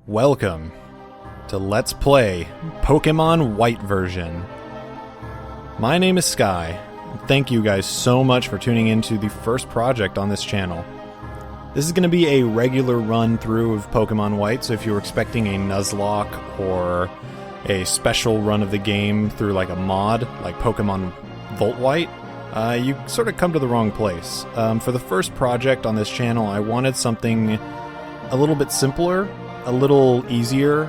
Welcome to Let's Play Pokemon White version. My name is Sky. Thank you guys so much for tuning into the first project on this channel. This is going to be a regular run through of Pokemon White, so if you were expecting a Nuzlocke or a special run of the game through like a mod, like Pokemon Volt White, you sort of come to the wrong place. For the first project on this channel, I wanted something a little bit simpler, a little easier,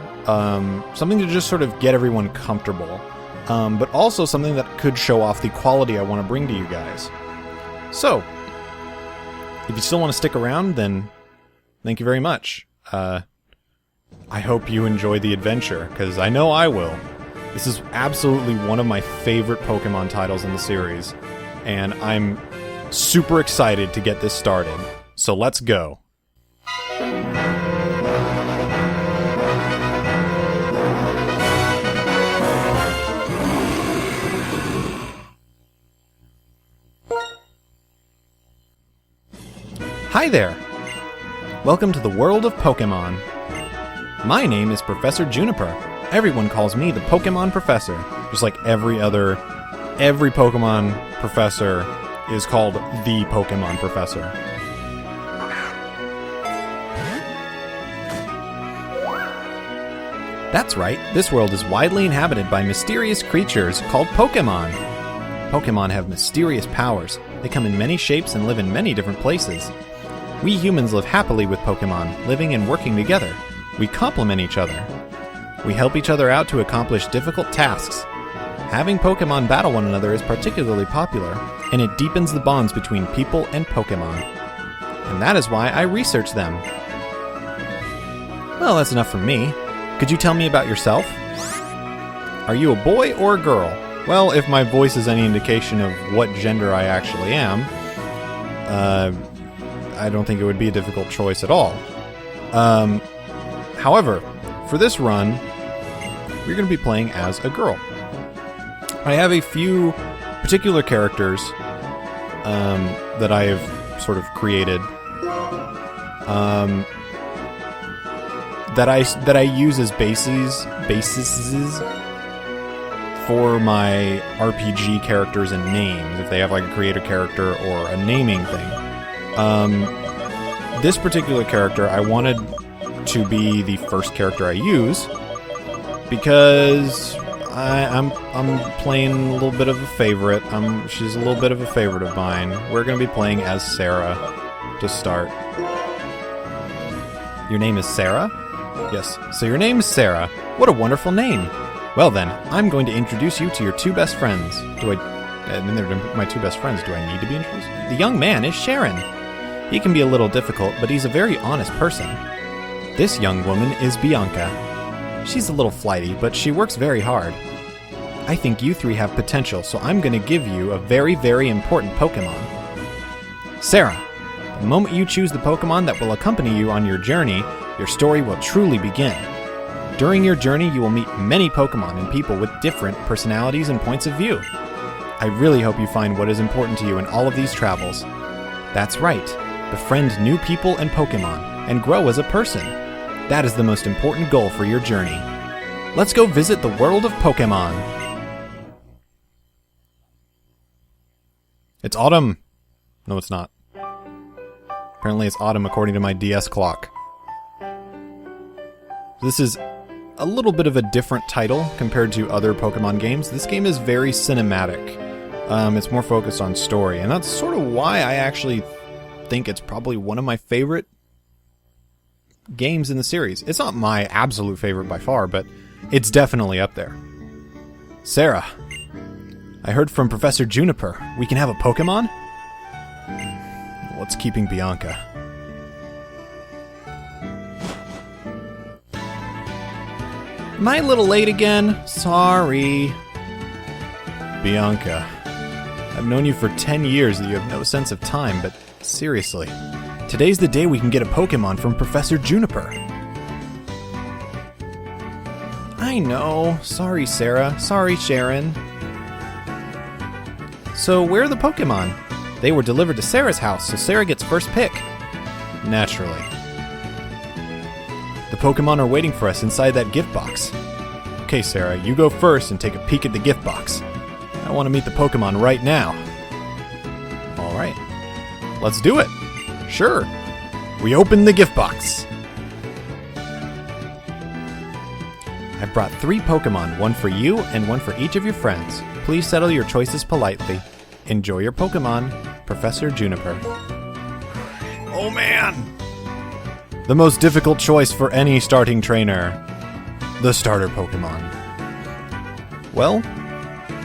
something to just sort of get everyone comfortable, but also something that could show off the quality I want to bring to you guys. So, if you still want to stick around, then thank you very much. I hope you enjoy the adventure, because I know I will. This is absolutely one of my favorite Pokemon titles in the series, and I'm super excited to get this started. So let's go. Hi there! Welcome to the world of Pokemon. My name is Professor Juniper. Everyone calls me the Pokemon Professor, just like every Pokemon Professor is called the Pokemon Professor. That's right, this world is widely inhabited by mysterious creatures called Pokemon. Pokemon have mysterious powers. They come in many shapes and live in many different places. We humans live happily with Pokemon, living and working together. We complement each other. We help each other out to accomplish difficult tasks. Having Pokemon battle one another is particularly popular, and it deepens the bonds between people and Pokemon. And that is why I research them. Well, that's enough from me. Could you tell me about yourself? Are you a boy or a girl? Well, if my voice is any indication of what gender I actually am, I don't think it would be a difficult choice at all. However, for this run, we're going to be playing as a girl. I have a few particular characters that I have sort of created that I use as bases for my RPG characters and names, if they have like a creator character or a naming thing. This particular character I wanted to be the first character I use because I'm playing a little bit of a favorite. She's a little bit of a favorite of mine. We're going to be playing as Sarah to start. Your name is Sarah? Yes, so your name is Sarah. What a wonderful name. Well then, I'm going to introduce you to your two best friends. They're my two best friends. Do I need to be introduced? The young man is Sharon. He can be a little difficult, but he's a very honest person. This young woman is Bianca. She's a little flighty, but she works very hard. I think you three have potential, so I'm going to give you a very, very important Pokemon. Sarah, the moment you choose the Pokemon that will accompany you on your journey, your story will truly begin. During your journey, you will meet many Pokemon and people with different personalities and points of view. I really hope you find what is important to you in all of these travels. That's right. Befriend new people and Pokemon, and grow as a person. That is the most important goal for your journey. Let's go visit the world of Pokemon. It's autumn. No, it's not. Apparently it's autumn according to my DS clock. This is a little bit of a different title compared to other Pokemon games. This game is very cinematic. It's more focused on story, and that's sort of why I actually think it's probably one of my favorite games in the series. It's not my absolute favorite by far, but it's definitely up there. Sarah, I heard from Professor Juniper. We can have a Pokemon? What's keeping Bianca? Am I a little late again? Sorry. Bianca, I've known you for 10 years and you have no sense of time, but seriously, today's the day we can get a Pokemon from Professor Juniper. I know. Sorry, Sarah. Sorry, Sharon. So, where are the Pokemon? They were delivered to Sarah's house, so Sarah gets first pick. Naturally. The Pokemon are waiting for us inside that gift box. Okay, Sarah, you go first and take a peek at the gift box. I want to meet the Pokemon right now. Alright, let's do it. Sure. We open the gift box. I've brought 3 Pokemon, one for you and one for each of your friends. Please settle your choices politely. Enjoy your Pokemon, Professor Juniper. Oh man! The most difficult choice for any starting trainer. The starter Pokemon. Well,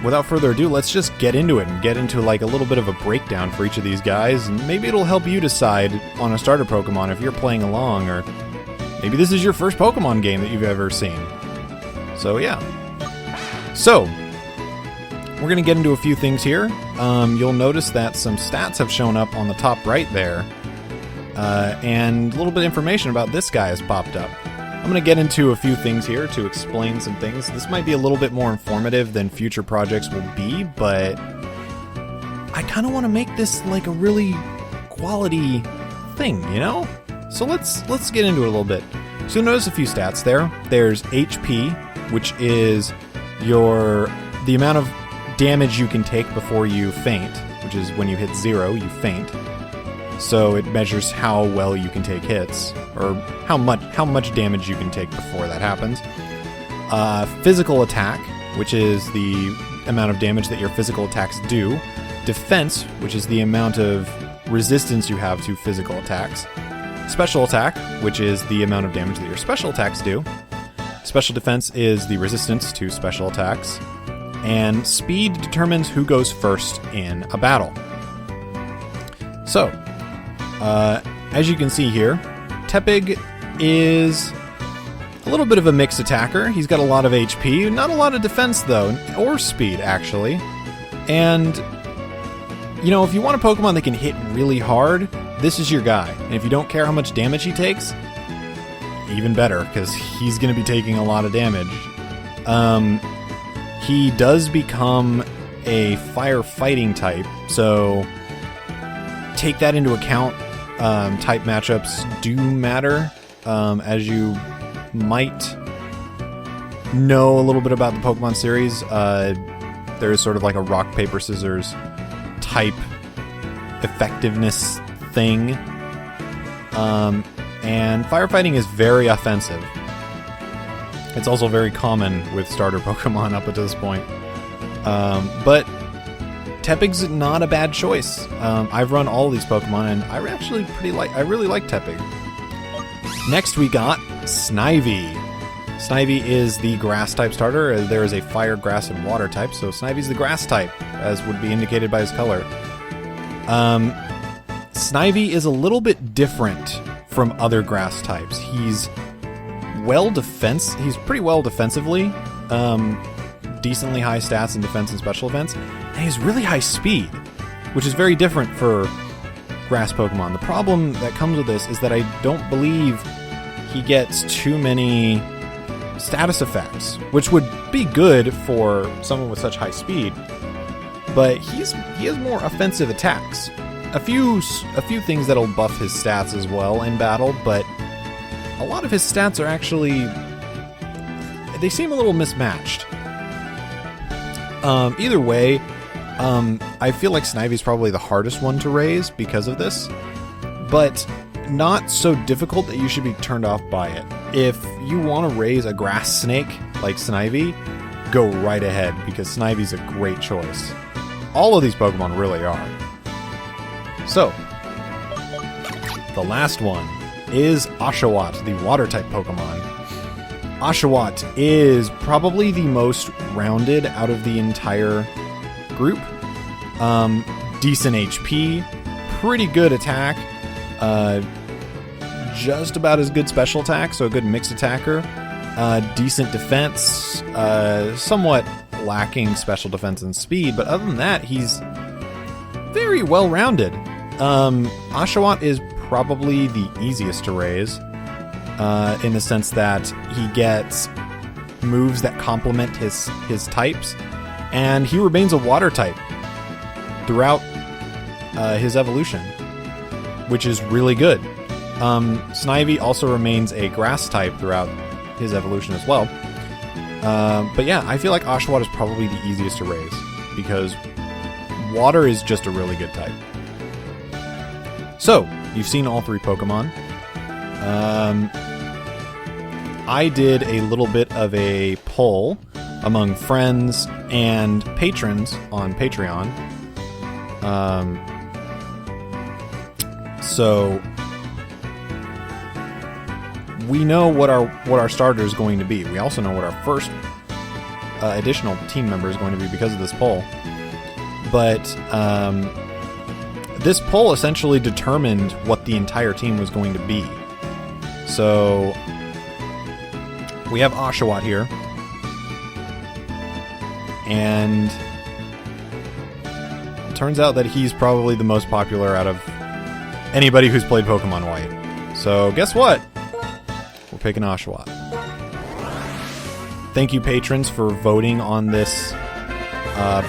without further ado, let's just get into it and get into like a little bit of a breakdown for each of these guys, and maybe it'll help you decide on a starter Pokemon if you're playing along, or maybe this is your first Pokemon game that you've ever seen. So yeah. So, we're going to get into a few things here. You'll notice that some stats have shown up on the top right there, and a little bit of information about this guy has popped up. I'm going to get into a few things here to explain some things. This might be a little bit more informative than future projects will be, but I kind of want to make this like a really quality thing, you know? So let's get into it a little bit. So you'll notice a few stats there. There's HP, which is the amount of damage you can take before you faint, which is when you hit 0, you faint. So it measures how well you can take hits, or how much damage you can take before that happens. Physical attack, which is the amount of damage that your physical attacks do. Defense, which is the amount of resistance you have to physical attacks. Special attack, which is the amount of damage that your special attacks do. Special defense is the resistance to special attacks. And speed determines who goes first in a battle. So, as you can see here, Tepig is a little bit of a mixed attacker. He's got a lot of HP, not a lot of defense though, or speed actually. And, you know, if you want a Pokemon that can hit really hard, this is your guy. And if you don't care how much damage he takes, even better, because he's going to be taking a lot of damage. He does become a firefighting type, so take that into account. Type matchups do matter, as you might know a little bit about the Pokemon series. There is sort of like a rock, paper, scissors type effectiveness thing. And firefighting is very offensive. It's also very common with starter Pokemon up until this point. But Tepig's not a bad choice. I've run all of these Pokemon, and I really like Tepig. Next we got Snivy. Snivy is the grass type starter. There is a fire, grass, and water type, so Snivy's the grass type, as would be indicated by his color. Snivy is a little bit different from other grass types. He's pretty well defensively, decently high stats in defense and special defense, and he has really high speed, which is very different for grass Pokemon. The problem that comes with this is that I don't believe he gets too many status effects, which would be good for someone with such high speed, but he has more offensive attacks. A few things that'll buff his stats as well in battle, but a lot of his stats are actually, they seem a little mismatched. Either way, I feel like Snivy's probably the hardest one to raise because of this, but not so difficult that you should be turned off by it. If you want to raise a grass snake like Snivy, go right ahead, because Snivy's a great choice. All of these Pokemon really are. So, the last one is Oshawott, the water-type Pokemon. Oshawott is probably the most rounded out of the entire group. Decent HP, pretty good attack, just about as good special attack, so a good mixed attacker. Decent defense, somewhat lacking special defense and speed, but other than that, he's very well-rounded. Oshawott is probably the easiest to raise, in the sense that he gets moves that complement his types, and he remains a water type throughout his evolution, which is really good. Snivy also remains a grass type throughout his evolution as well. But yeah, I feel like Oshawott is probably the easiest to raise because water is just a really good type. So, you've seen all 3 Pokemon. I did a little bit of a poll among friends and patrons on Patreon. So we know what our starter is going to be. We also know what our first additional team member is going to be because of this poll. But this poll essentially determined what the entire team was going to be. So we have Oshawott here. And it turns out that he's probably the most popular out of anybody who's played Pokemon White. So guess what? We're picking Oshawott. Thank you, patrons, for voting on this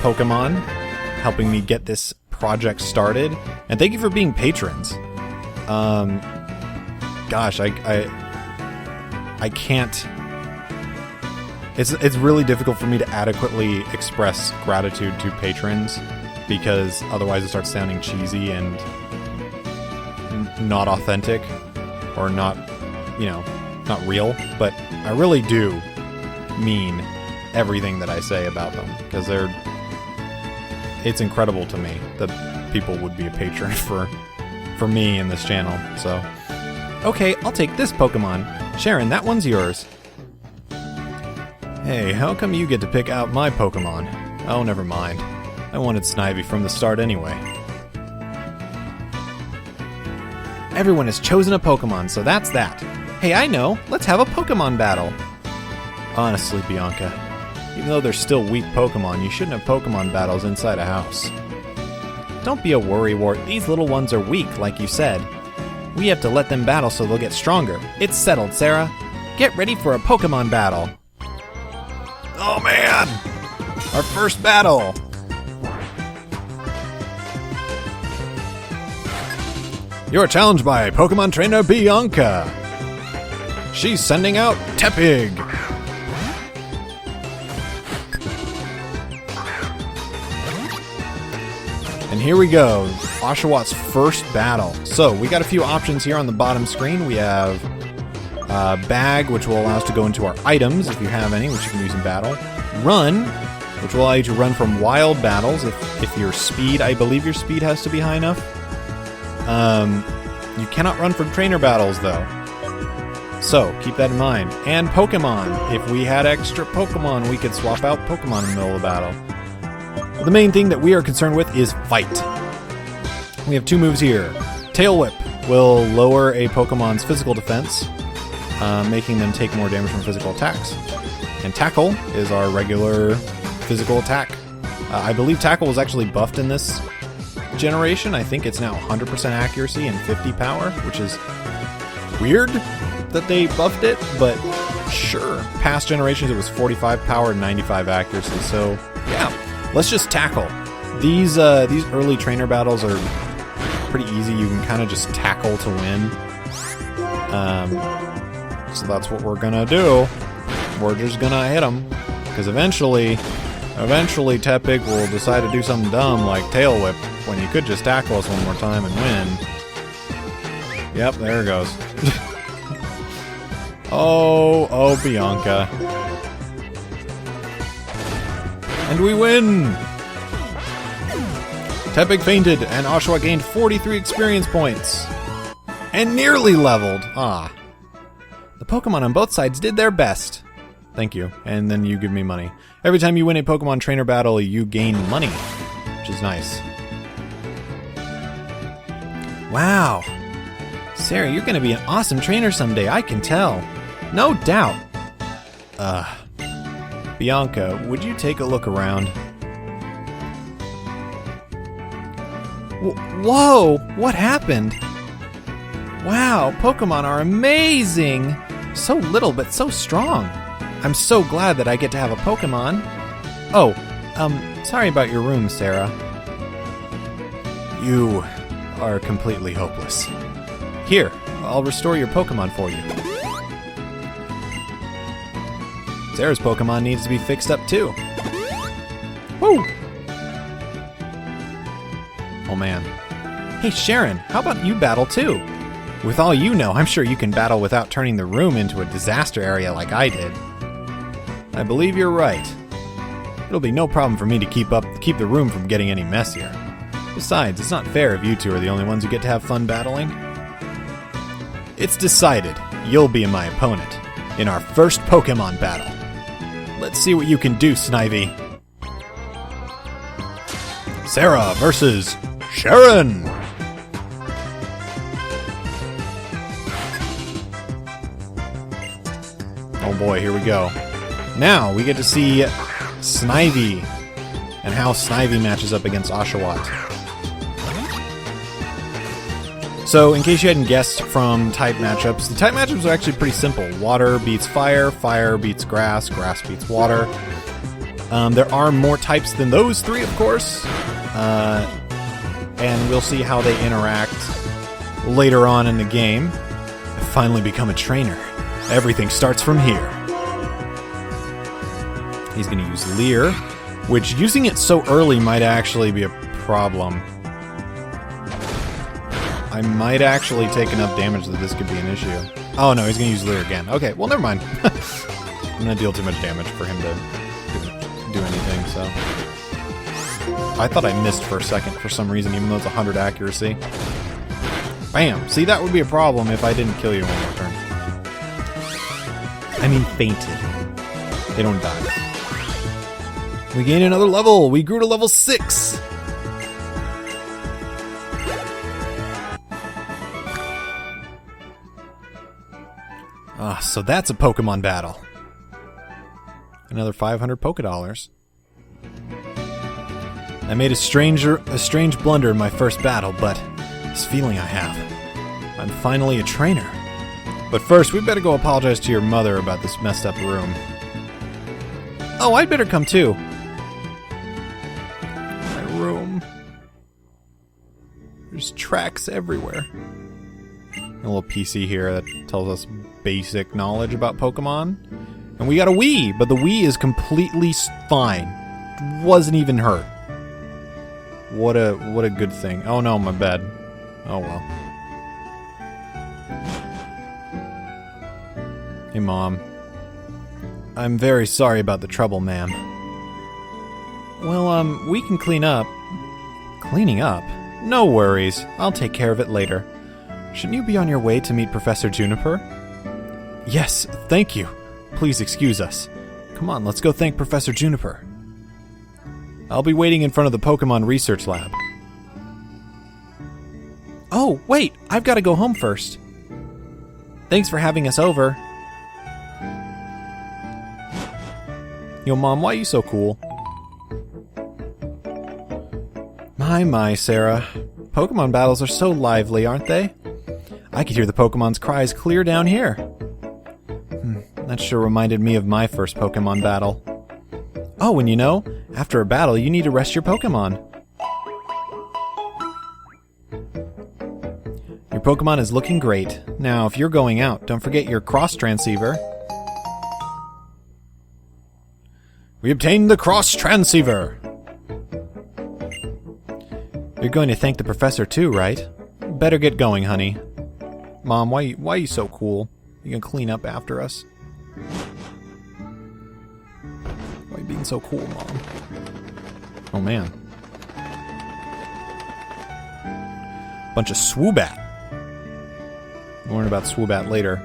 Pokemon, helping me get this project started. And thank you for being patrons. Gosh, I can't... It's really difficult for me to adequately express gratitude to patrons because otherwise it starts sounding cheesy and not authentic or not, not real. But I really do mean everything that I say about them because it's incredible to me that people would be a patron for me in this channel. So, okay, I'll take this Pokemon. Sharon, that one's yours. Hey, how come you get to pick out my Pokemon? Oh, never mind. I wanted Snivy from the start anyway. Everyone has chosen a Pokemon, so that's that. Hey, I know. Let's have a Pokemon battle. Honestly, Bianca, even though they're still weak Pokemon, you shouldn't have Pokemon battles inside a house. Don't be a worrywart. These little ones are weak, like you said. We have to let them battle so they'll get stronger. It's settled, Sarah. Get ready for a Pokemon battle. Oh man! Our first battle! You're challenged by Pokemon trainer Bianca. She's sending out Tepig. And here we go, Oshawott's first battle. So, we got a few options here on the bottom screen. We have Bag, which will allow us to go into our items, if you have any, which you can use in battle. Run, which will allow you to run from wild battles, if your speed, I believe your speed has to be high enough. You cannot run from trainer battles, though. So, keep that in mind. And Pokemon. If we had extra Pokemon, we could swap out Pokemon in the middle of the battle. The main thing that we are concerned with is Fight. We have 2 moves here. Tail Whip will lower a Pokemon's physical defense, making them take more damage from physical attacks. And Tackle is our regular physical attack. I believe Tackle was actually buffed in this generation. I think it's now 100% accuracy and 50 power, which is weird that they buffed it, but sure. Past generations it was 45 power and 95 accuracy, so yeah. Let's just tackle. These early trainer battles are pretty easy. You can kind of just tackle to win. So that's what we're gonna do. We're just gonna hit them, because eventually Tepig will decide to do something dumb like Tail Whip when he could just tackle us one more time and win. Yep, there it goes. Oh, Bianca. And we win! Tepig fainted, and Oshawott gained 43 experience points. And nearly leveled. Ah. The Pokemon on both sides did their best. Thank you. And then you give me money. Every time you win a Pokemon trainer battle, you gain money, which is nice. Wow. Sarah, you're going to be an awesome trainer someday, I can tell. No doubt. Bianca, would you take a look around? Whoa! What happened? Wow, Pokemon are amazing! So little, but so strong. I'm so glad that I get to have a Pokemon. Oh, sorry about your room, Sarah. You are completely hopeless. Here, I'll restore your Pokemon for you. Sarah's Pokemon needs to be fixed up too. Woo! Oh man. Hey Sharon, how about you battle too? With all you know, I'm sure you can battle without turning the room into a disaster area like I did. I believe you're right. It'll be no problem for me to keep the room from getting any messier. Besides, it's not fair if you two are the only ones who get to have fun battling. It's decided. You'll be my opponent in our first Pokemon battle. Let's see what you can do, Snivy. Sarah versus Sharon. Oh boy, here we go. Now we get to see Snivy and how Snivy matches up against Oshawott. So, in case you hadn't guessed from type matchups, the type matchups are actually pretty simple. Water beats fire, fire beats grass, grass beats water. There are more types than those three, of course. And we'll see how they interact later on in the game. I've finally become a trainer. Everything starts from here. He's going to use Leer, which using it so early might actually be a problem. I might actually take enough damage that this could be an issue. Oh no, he's going to use Leer again. Okay, well never mind. I'm going to deal too much damage for him to do anything, so... I thought I missed for a second for some reason, even though it's 100 accuracy. Bam! See, that would be a problem if I didn't kill you one more turn. I mean fainted. They don't die. We gained another level! We grew to level 6! So that's a Pokemon battle. Another 500 Pokedollars. I made a strange blunder in my first battle, but this feeling I have, I'm finally a trainer. But first, we better go apologize to your mother about this messed up room. Oh, I'd better come too. My room. There's tracks everywhere. A little PC here that tells us basic knowledge about Pokemon. And we got a Wii, but the Wii is completely fine. Wasn't even hurt. What a good thing. Oh no, my bad. Oh well. Hey Mom. I'm very sorry about the trouble, ma'am. Well, we can clean up. Cleaning up? No worries. I'll take care of it later. Shouldn't you be on your way to meet Professor Juniper? Yes, thank you. Please excuse us. Come on, let's go thank Professor Juniper. I'll be waiting in front of the Pokemon Research Lab. Oh, wait! I've got to go home first. Thanks for having us over. Yo, Mom, why are you so cool? My, Sarah. Pokemon battles are so lively, aren't they? I could hear the Pokemon's cries clear down here. That sure reminded me of my first Pokemon battle. Oh, and you know, after a battle, you need to rest your Pokemon. Your Pokemon is looking great. Now, if you're going out, don't forget your Cross Transceiver. We obtained the Cross Transceiver! You're going to thank the professor too, right? Better get going, honey. Mom, why are you so cool? You gonna clean up after us? Why are you being so cool, Mom? Oh, man. Bunch of Swoobat. We'll learn about Swoobat later.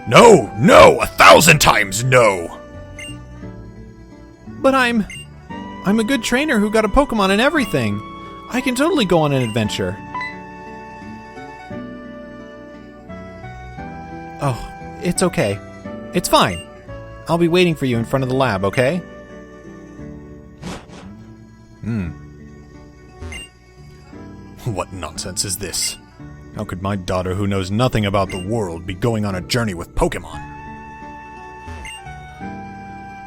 No! No! 1,000 times no! But I'm a good trainer who got a Pokemon and everything. I can totally go on an adventure. Oh, it's okay. It's fine. I'll be waiting for you in front of the lab, okay? What nonsense is this? How could my daughter, who knows nothing about the world, be going on a journey with Pokemon?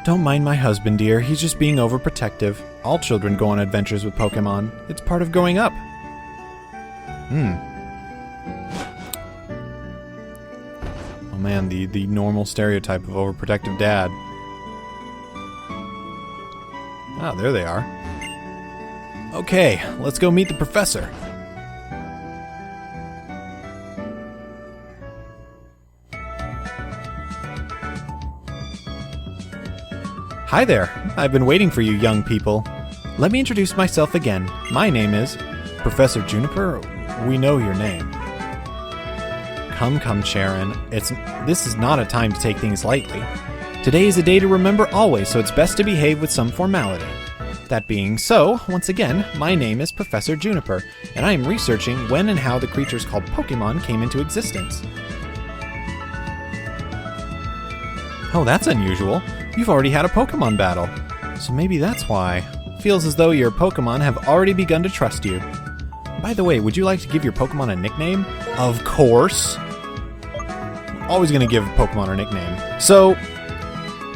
Don't mind my husband, dear. He's just being overprotective. All children go on adventures with Pokemon. It's part of growing up. Oh man, the normal stereotype of overprotective dad. Ah, there they are. Okay, let's go meet the professor. Hi there. I've been waiting for you young people. Let me introduce myself again. My name is Professor Juniper. We know your name. Come, Sharon. This is not a time to take things lightly. Today is a day to remember always, so it's best to behave with some formality. That being so, once again, my name is Professor Juniper, and I am researching when and how the creatures called Pokémon came into existence. Oh, that's unusual. You've already had a Pokémon battle, so maybe that's why. Feels as though your Pokémon have already begun to trust you. By the way, would you like to give your Pokémon a nickname? Of course! Always gonna give Pokemon a nickname. So,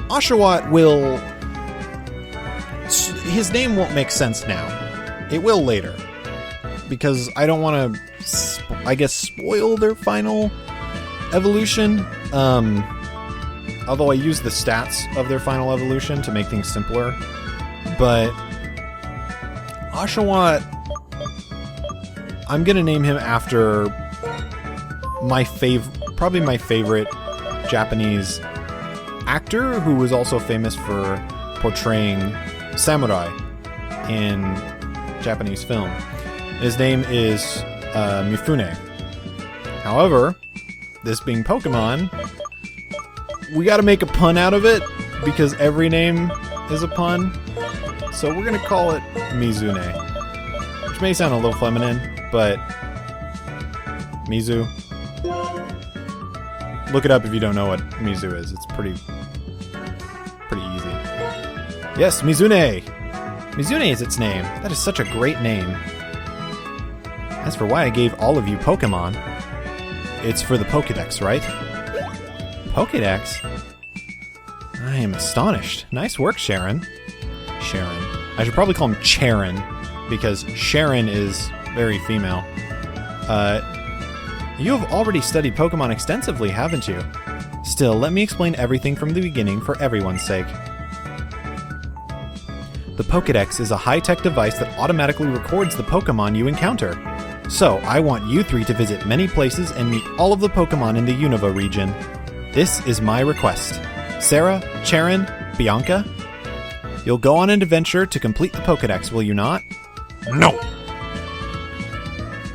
Oshawott will... His name won't make sense now. It will later. Because I don't want to, I guess, spoil their final evolution. Although I use the stats of their final evolution to make things simpler. But Oshawott, I'm gonna name him after probably my favorite Japanese actor, who was also famous for portraying samurai in Japanese film. His name is Mizune. However, this being Pokemon, we gotta make a pun out of it, because every name is a pun. So we're gonna call it Mizune. Which may sound a little feminine, but Mizu. Look it up if you don't know what Mizu is. It's pretty easy. Yes, Mizune! Mizune is its name. That is such a great name. As for why I gave all of you Pokemon, it's for the Pokedex, right? Pokedex? I am astonished. Nice work, Sharon. Sharon. I should probably call him Charon, because Sharon is very female. You have already studied Pokemon extensively, haven't you? Still, let me explain everything from the beginning for everyone's sake. The Pokedex is a high-tech device that automatically records the Pokemon you encounter. So, I want you three to visit many places and meet all of the Pokemon in the Unova region. This is my request. Sarah, Charon, Bianca, you'll go on an adventure to complete the Pokedex, will you not? No!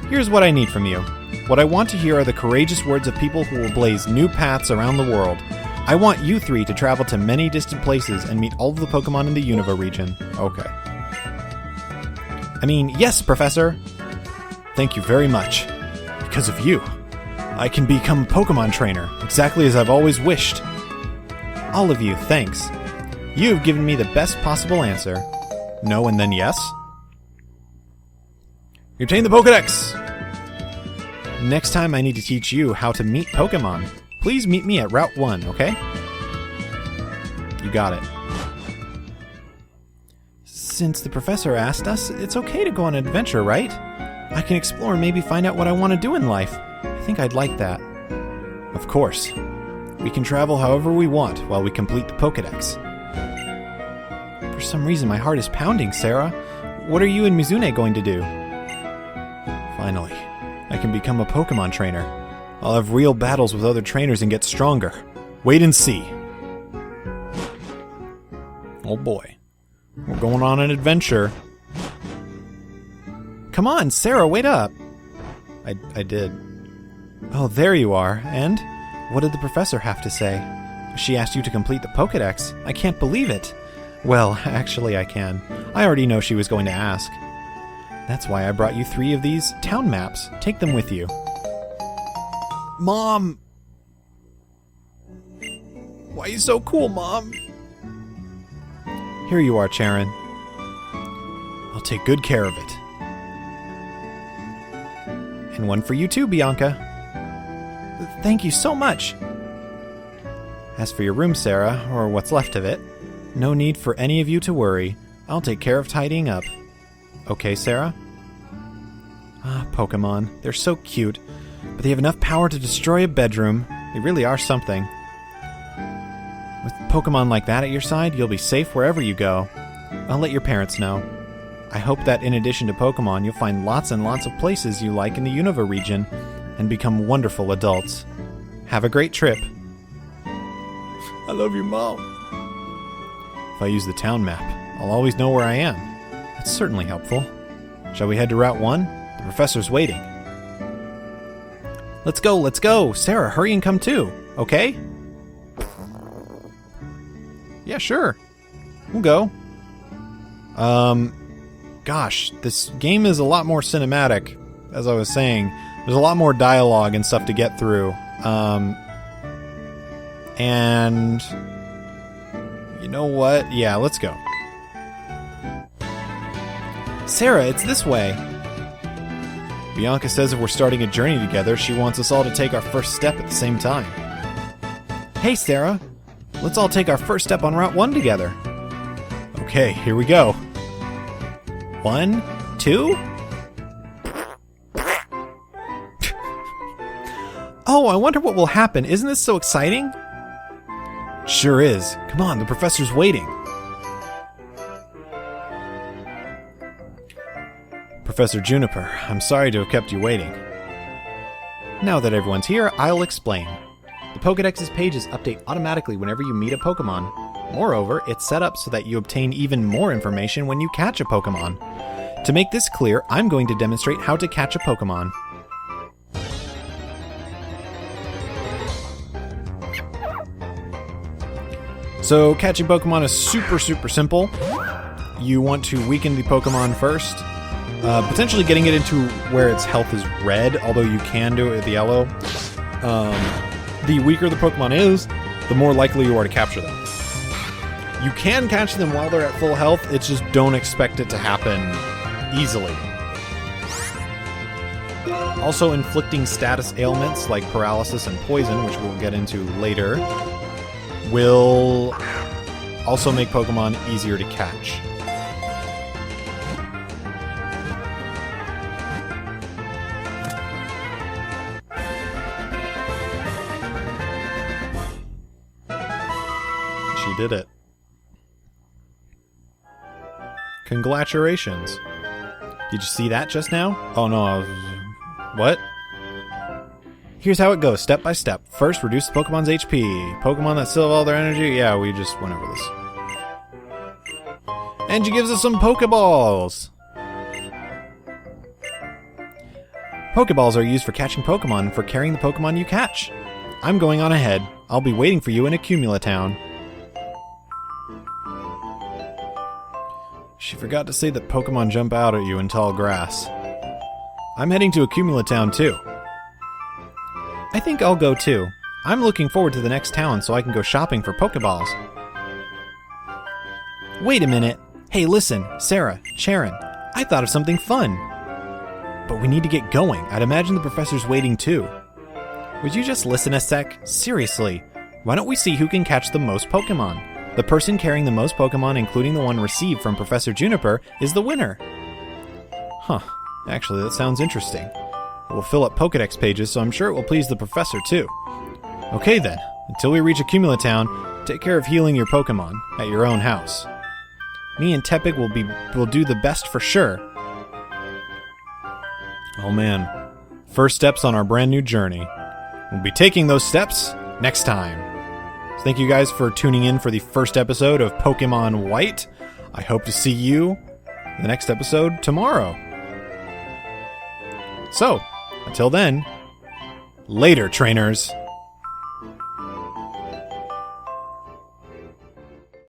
Here's what I need from you. What I want to hear are the courageous words of people who will blaze new paths around the world. I want you three to travel to many distant places and meet all of the Pokemon in the Unova region. Okay. I mean, yes, Professor! Thank you very much. Because of you, I can become a Pokemon trainer, exactly as I've always wished. All of you, thanks. You have given me the best possible answer. No and then yes? You obtain the Pokedex! Next time I need to teach you how to meet Pokemon. Please meet me at Route 1, okay? You got it. Since the professor asked us, it's okay to go on an adventure, right? I can explore and maybe find out what I want to do in life. I think I'd like that. Of course. We can travel however we want while we complete the Pokedex. For some reason, my heart is pounding, Sarah. What are you and Mizune going to do? Finally, I can become a Pokemon trainer. I'll have real battles with other trainers and get stronger. Wait and see. Oh boy. We're going on an adventure. Come on, Sarah, wait up. I did. Oh, there you are. And? What did the professor have to say? She asked you to complete the Pokedex. I can't believe it. Well, actually I can. I already know she was going to ask. That's why I brought you 3 of these town maps. Take them with you. Mom! Why are you so cool, Mom? Here you are, Charon. I'll take good care of it. And one for you too, Bianca. Thank you so much. As for your room, Sarah, or what's left of it, no need for any of you to worry. I'll take care of tidying up. Okay, Sarah? Pokemon. They're so cute, but they have enough power to destroy a bedroom. They really are something. With Pokemon like that at your side, you'll be safe wherever you go. I'll let your parents know. I hope that in addition to Pokemon, you'll find lots and lots of places you like in the Unova region and become wonderful adults. Have a great trip. I love you, Mom. If I use the town map, I'll always know where I am. That's certainly helpful. Shall we head to Route 1? The professor's waiting. Let's go, let's go! Sarah, hurry and come too, okay? Yeah, sure. We'll go. Gosh, this game is a lot more cinematic, as I was saying. There's a lot more dialogue and stuff to get through. And you know what? Yeah, let's go. Sarah, it's this way. Bianca says if we're starting a journey together, she wants us all to take our first step at the same time. Hey, Sarah. Let's all take our first step on Route 1 together. Okay, here we go. 1, 2... Oh, I wonder what will happen. Isn't this so exciting? Sure is. Come on, the professor's waiting. Professor Juniper, I'm sorry to have kept you waiting. Now that everyone's here, I'll explain. The Pokedex's pages update automatically whenever you meet a Pokemon. Moreover, it's set up so that you obtain even more information when you catch a Pokemon. To make this clear, I'm going to demonstrate how to catch a Pokemon. So, catching Pokemon is super simple. You want to weaken the Pokemon first. Potentially getting it into where its health is red, although you can do it with yellow. The weaker the Pokemon is, the more likely you are to capture them. You can catch them while they're at full health, it's just don't expect it to happen easily. Also, inflicting status ailments like paralysis and poison, which we'll get into later, will also make Pokemon easier to catch. She did it. Congratulations. Did you see that just now? Oh no, I was... What? Here's how it goes, step by step. First, reduce the Pokemon's HP. Pokemon that still have all their energy? Yeah, we just went over this. And she gives us some Pokeballs! Pokeballs are used for catching Pokemon and for carrying the Pokemon you catch. I'm going on ahead. I'll be waiting for you in Accumula Town. She forgot to say that Pokemon jump out at you in tall grass. I'm heading to Accumula Town too. I think I'll go too. I'm looking forward to the next town so I can go shopping for Pokeballs. Wait a minute. Hey, listen, Sarah, Sharon, I thought of something fun. But we need to get going. I'd imagine the professor's waiting too. Would you just listen a sec? Seriously, why don't we see who can catch the most Pokemon? The person carrying the most Pokemon, including the one received from Professor Juniper, is the winner. Huh, actually that sounds interesting. It will fill up Pokedex pages, so I'm sure it will please the professor too. Okay then, until we reach Accumula Town, take care of healing your Pokemon at your own house. Me and Tepig will do the best for sure. Oh man, first steps on our brand new journey. We'll be taking those steps next time. So thank you guys for tuning in for the first episode of Pokemon White. I hope to see you in the next episode tomorrow. So, until then, later, trainers.